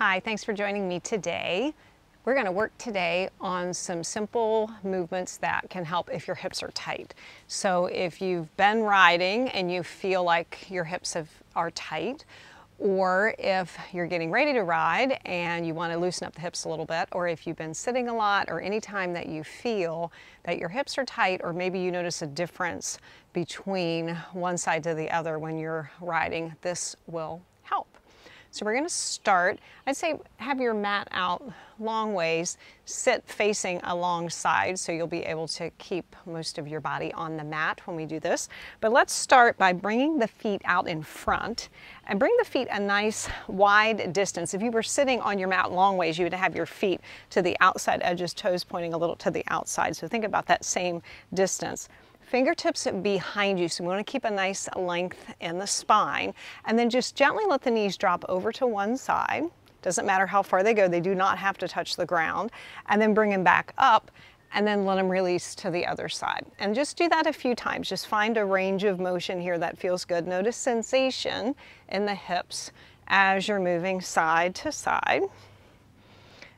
Hi, thanks for joining me today. We're going to work today on some simple movements that can help if your hips are tight. So if you've been riding and you feel like your hips are tight, or if you're getting ready to ride and you want to loosen up the hips a little bit, or if you've been sitting a lot, or any time that you feel that your hips are tight, or maybe you notice a difference between one side to the other when you're riding, this will help. So we're going to start, I'd say have your mat out long ways, sit facing alongside so you'll be able to keep most of your body on the mat when we do this. But let's start by bringing the feet out in front and bring the feet a nice wide distance. If you were sitting on your mat long ways, you would have your feet to the outside edges, toes pointing a little to the outside. So think about that same distance. Fingertips behind you, so we want to keep a nice length in the spine, and then just gently let the knees drop over to one side. Doesn't matter how far they go, they do not have to touch the ground, and then bring them back up and then let them release to the other side. And just do that a few times. Just find a range of motion here that feels good. Notice sensation in the hips as you're moving side to side.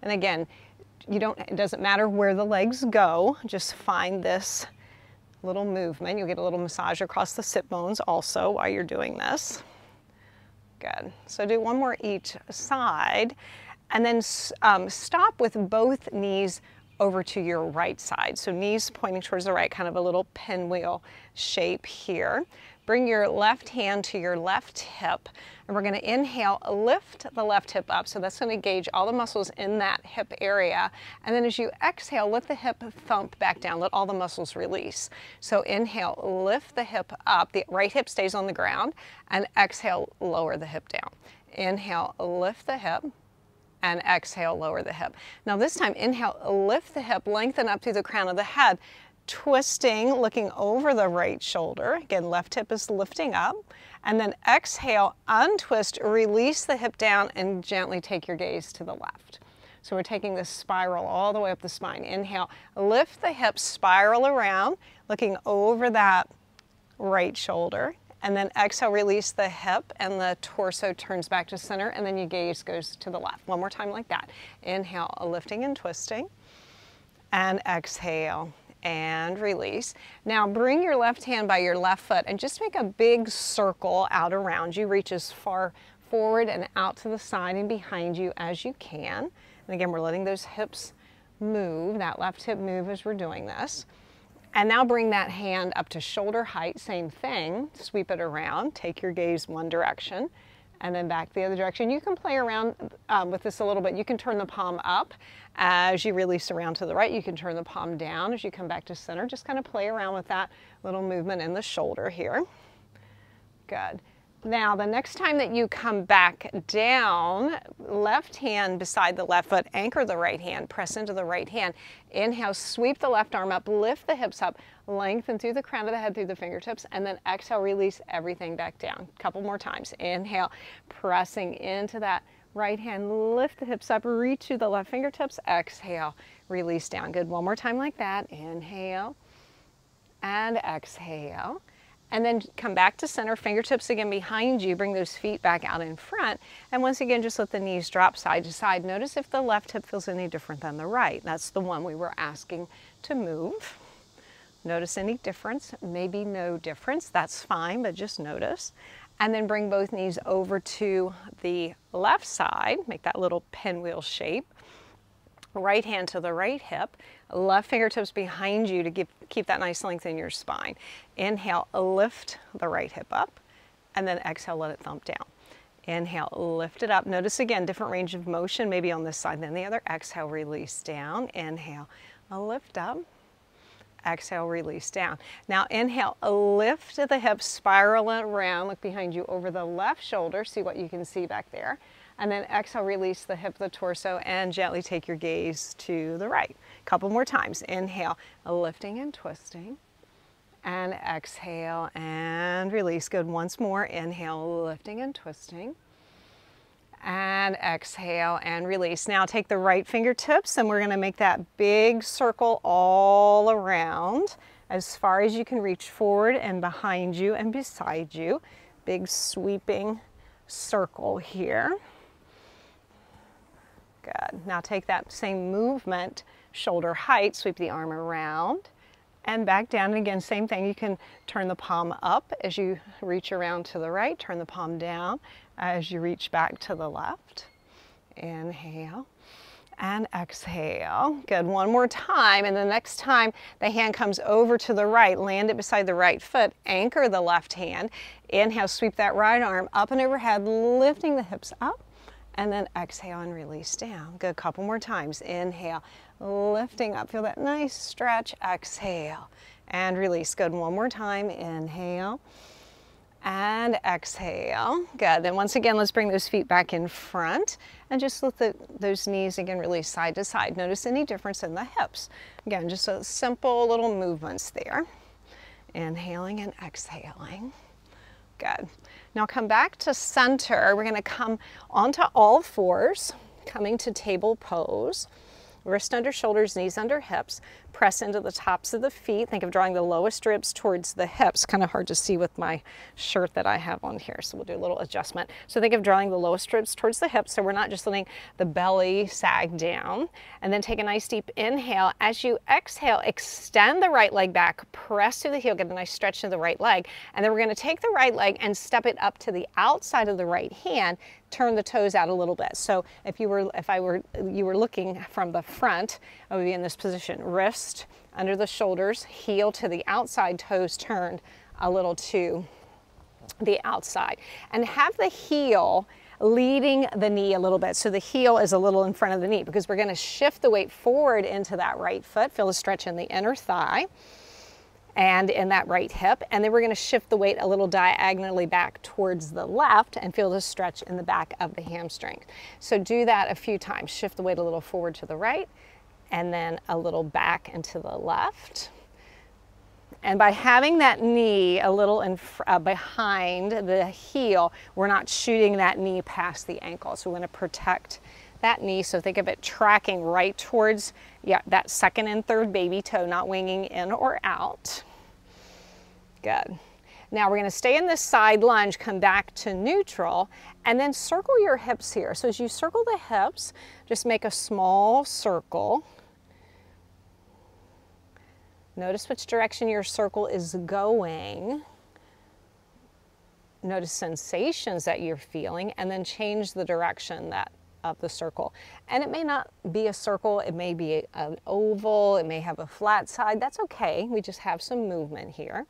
And again, it doesn't matter where the legs go, just find this little movement. You'll get a little massage across the sit bones also while you're doing this. Good. So do one more each side, and then stop with both knees over to your right side. So knees pointing towards the right, kind of a little pinwheel shape here. Bring your left hand to your left hip, and we're going to inhale, lift the left hip up. So that's going to engage all the muscles in that hip area. And then as you exhale, let the hip thump back down. Let all the muscles release. So inhale, lift the hip up. The right hip stays on the ground. And exhale, lower the hip down. Inhale, lift the hip. And exhale, lower the hip. Now this time, inhale, lift the hip, lengthen up through the crown of the head. Twisting, looking over the right shoulder. Again, left hip is lifting up. And then exhale, untwist, release the hip down, and gently take your gaze to the left. So we're taking this spiral all the way up the spine. Inhale, lift the hip, spiral around, looking over that right shoulder. And then exhale, release the hip, and the torso turns back to center, and then your gaze goes to the left. One more time like that. Inhale, lifting and twisting. And exhale. And release. Now bring your left hand by your left foot and just make a big circle out around you. Reach as far forward and out to the side and behind you as you can. And again, we're letting those hips move, that left hip move as we're doing this. And now bring that hand up to shoulder height, same thing. Sweep it around, take your gaze one direction, and then back the other direction. You can play around with this a little bit. You can turn the palm up as you release around to the right. You can turn the palm down as you come back to center. Just kind of play around with that little movement in the shoulder here. Good. Now, the next time that you come back down, left hand beside the left foot, anchor the right hand, press into the right hand. Inhale, sweep the left arm up, lift the hips up, lengthen through the crown of the head, through the fingertips, and then exhale, release everything back down. A couple more times. Inhale, pressing into that right hand, lift the hips up, reach to the left fingertips, exhale, release down. Good, one more time like that. Inhale and exhale. And then come back to center, fingertips again behind you, bring those feet back out in front. And once again, just let the knees drop side to side. Notice if the left hip feels any different than the right. That's the one we were asking to move. Notice any difference, maybe no difference, that's fine, but just notice. And then bring both knees over to the left side, make that little pinwheel shape. Right hand to the right hip, left fingertips behind you to keep that nice length in your spine. Inhale, lift the right hip up, and then exhale, let it thump down. Inhale, lift it up. Notice again, different range of motion, maybe on this side than the other. Exhale, release down. Inhale, lift up. Exhale, release down. Now inhale, lift the hips, spiral it around, look behind you over the left shoulder, see what you can see back there. And then exhale, release the hip, the torso, and gently take your gaze to the right. A couple more times. Inhale, lifting and twisting. And exhale and release. Good. Once more. Inhale, lifting and twisting. And exhale and release. Now take the right fingertips and we're going to make that big circle all around as far as you can reach forward and behind you and beside you. Big sweeping circle here. Good. Now take that same movement, shoulder height, sweep the arm around and back down. And again, same thing. You can turn the palm up as you reach around to the right, turn the palm down as you reach back to the left. Inhale and exhale. Good. One more time. And the next time the hand comes over to the right, land it beside the right foot, anchor the left hand. Inhale, sweep that right arm up and overhead, lifting the hips up. And then exhale and release down. Good, couple more times. Inhale, lifting up, feel that nice stretch. Exhale and release. Good, one more time. Inhale and exhale. Good, then once again, let's bring those feet back in front and just let those knees again release side to side. Notice any difference in the hips. Again, just a simple little movements there. Inhaling and exhaling. Good. Now come back to center. We're going to come onto all fours, coming to table pose. Wrist under shoulders, knees under hips. Press into the tops of the feet. Think of drawing the lowest ribs towards the hips. Kind of hard to see with my shirt that I have on here, so we'll do a little adjustment. So think of drawing the lowest ribs towards the hips, so we're not just letting the belly sag down. And then take a nice deep inhale. As you exhale, extend the right leg back, press through the heel, get a nice stretch to the right leg. And then we're going to take the right leg and step it up to the outside of the right hand. Turn the toes out a little bit. So if you were looking from the front, I would be in this position. Wrist under the shoulders, heel to the outside, toes turned a little to the outside. And have the heel leading the knee a little bit. So the heel is a little in front of the knee because we're going to shift the weight forward into that right foot. Feel the stretch in the inner thigh and in that right hip, and then we're going to shift the weight a little diagonally back towards the left and feel the stretch in the back of the hamstring. So do that a few times. Shift the weight a little forward to the right and then a little back and to the left. And by having that knee a little behind the heel, we're not shooting that knee past the ankle. So we're going to protect that knee. So think of it tracking right towards that second and third baby toe, not winging in or out. Good. Now we're going to stay in this side lunge, come back to neutral, and then circle your hips here. So as you circle the hips, just make a small circle. Notice which direction your circle is going. Notice sensations that you're feeling, and then change the direction of the circle. And it may not be a circle, it may be an oval, it may have a flat side. That's okay. We just have some movement here.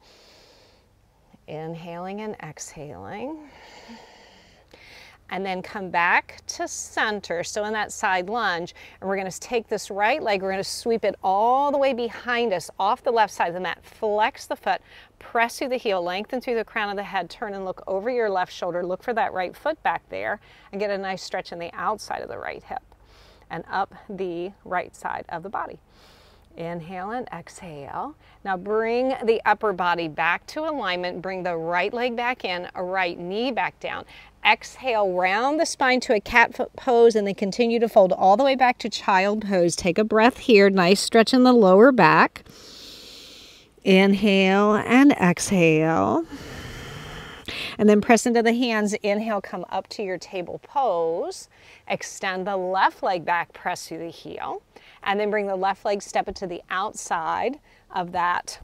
Inhaling and exhaling. And then come back to center. So in that side lunge, and we're going to take this right leg, we're going to sweep it all the way behind us off the left side of the mat. Flex the foot, press through the heel, lengthen through the crown of the head, turn and look over your left shoulder, look for that right foot back there, and get a nice stretch in the outside of the right hip and up the right side of the body. Inhale and exhale. Now bring the upper body back to alignment, bring the right leg back in, a right knee back down. Exhale, round the spine to a cat pose, and then continue to fold all the way back to child pose. Take a breath here, nice stretch in the lower back. Inhale and exhale. And then press into the hands. Inhale, come up to your table pose. Extend the left leg back, press through the heel. And then bring the left leg, step it to the outside of that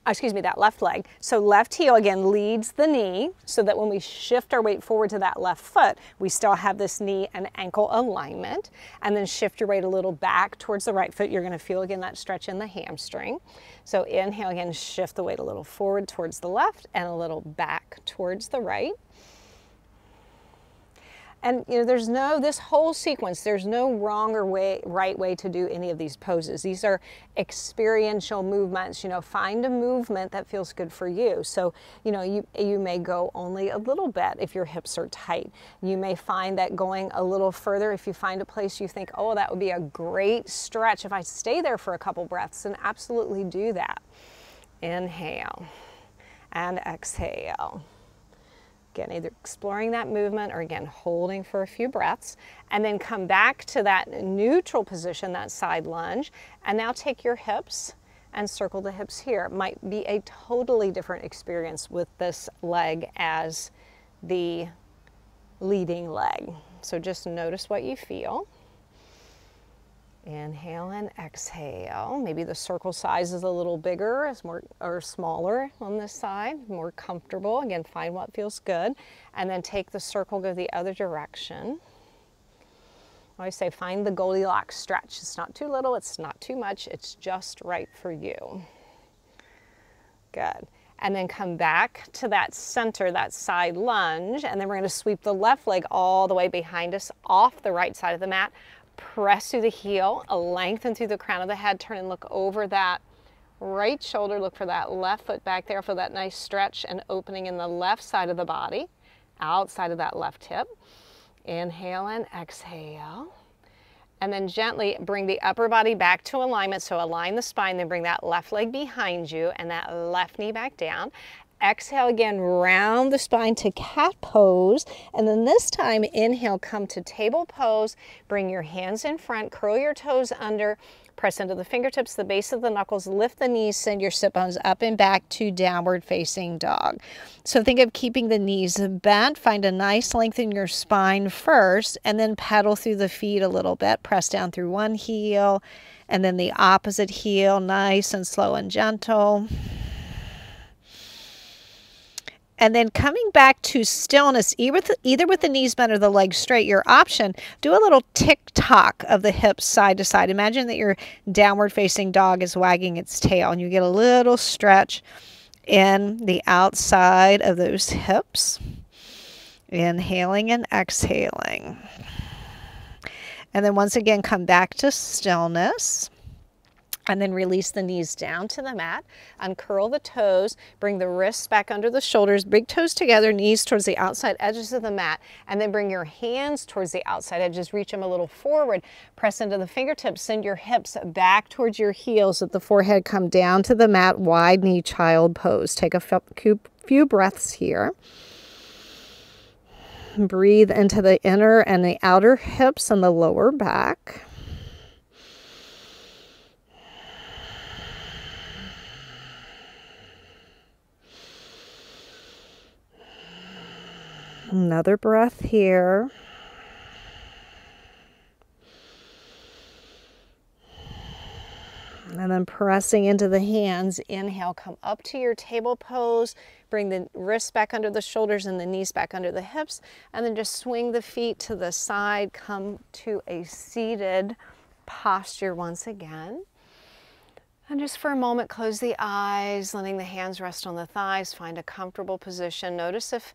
that left leg. So left heel again leads the knee so that when we shift our weight forward to that left foot, we still have this knee and ankle alignment. And then shift your weight a little back towards the right foot. You're going to feel again that stretch in the hamstring. So inhale again, shift the weight a little forward towards the left and a little back towards the right. And there's this whole sequence, there's no wrong or right way to do any of these poses. These are experiential movements. Find a movement that feels good for you. So, you may go only a little bit if your hips are tight. You may find that going a little further, if you find a place you think, oh, that would be a great stretch if I stay there for a couple breaths, then absolutely do that. Inhale and exhale. Again, either exploring that movement or again, holding for a few breaths, and then come back to that neutral position, that side lunge, and now take your hips and circle the hips here. It might be a totally different experience with this leg as the leading leg. So just notice what you feel. Inhale and exhale. Maybe the circle size is a little bigger, it's more or smaller on this side, more comfortable. Again, find what feels good. And then take the circle, go the other direction. I always say find the Goldilocks stretch. It's not too little, it's not too much, it's just right for you. Good. And then come back to that center, that side lunge, and then we're going to sweep the left leg all the way behind us off the right side of the mat. Press through the heel, lengthen through the crown of the head, turn and look over that right shoulder, look for that left foot back there, feel that nice stretch and opening in the left side of the body, outside of that left hip. Inhale and exhale. And then gently bring the upper body back to alignment, so align the spine, then bring that left leg behind you and that left knee back down. Exhale again, round the spine to cat pose, and then this time inhale, come to table pose, bring your hands in front, curl your toes under, press into the fingertips, the base of the knuckles, lift the knees, send your sit bones up and back to downward facing dog. So think of keeping the knees bent, find a nice length in your spine first, and then pedal through the feet a little bit, press down through one heel, and then the opposite heel, nice and slow and gentle. And then coming back to stillness, either with the knees bent or the legs straight, your option, do a little tick-tock of the hips side to side. Imagine that your downward facing dog is wagging its tail and you get a little stretch in the outside of those hips. Inhaling and exhaling. And then once again, come back to stillness. And then release the knees down to the mat, uncurl the toes, bring the wrists back under the shoulders, big toes together, knees towards the outside edges of the mat, and then bring your hands towards the outside edges, reach them a little forward, press into the fingertips, send your hips back towards your heels, let the forehead come down to the mat, wide knee child pose. Take a few breaths here. Breathe into the inner and the outer hips and the lower back. Another breath here. And then pressing into the hands, inhale, come up to your table pose, bring the wrists back under the shoulders and the knees back under the hips, and then just swing the feet to the side, come to a seated posture once again. And just for a moment, close the eyes, letting the hands rest on the thighs, find a comfortable position. Notice if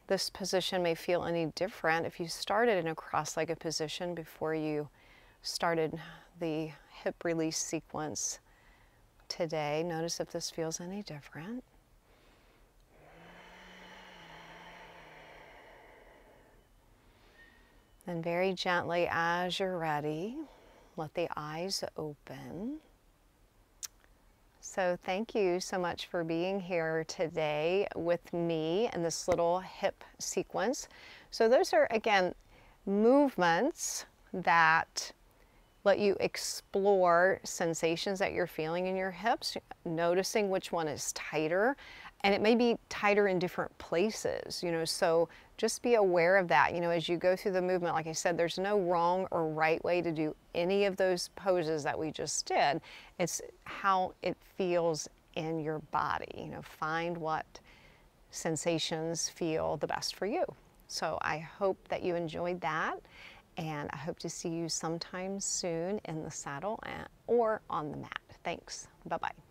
this position may feel any different if you started in a cross-legged position before you started the hip release sequence today. Notice if this feels any different. And very gently, as you're ready, let the eyes open. So thank you so much for being here today with me in this little hip sequence. So those are, again, movements that let you explore sensations that you're feeling in your hips, noticing which one is tighter, and it may be tighter in different places, so just be aware of that, as you go through the movement. Like I said, there's no wrong or right way to do any of those poses that we just did. It's how it feels in your body, find what sensations feel the best for you. So I hope that you enjoyed that, and I hope to see you sometime soon in the saddle or on the mat. Thanks. Bye-bye.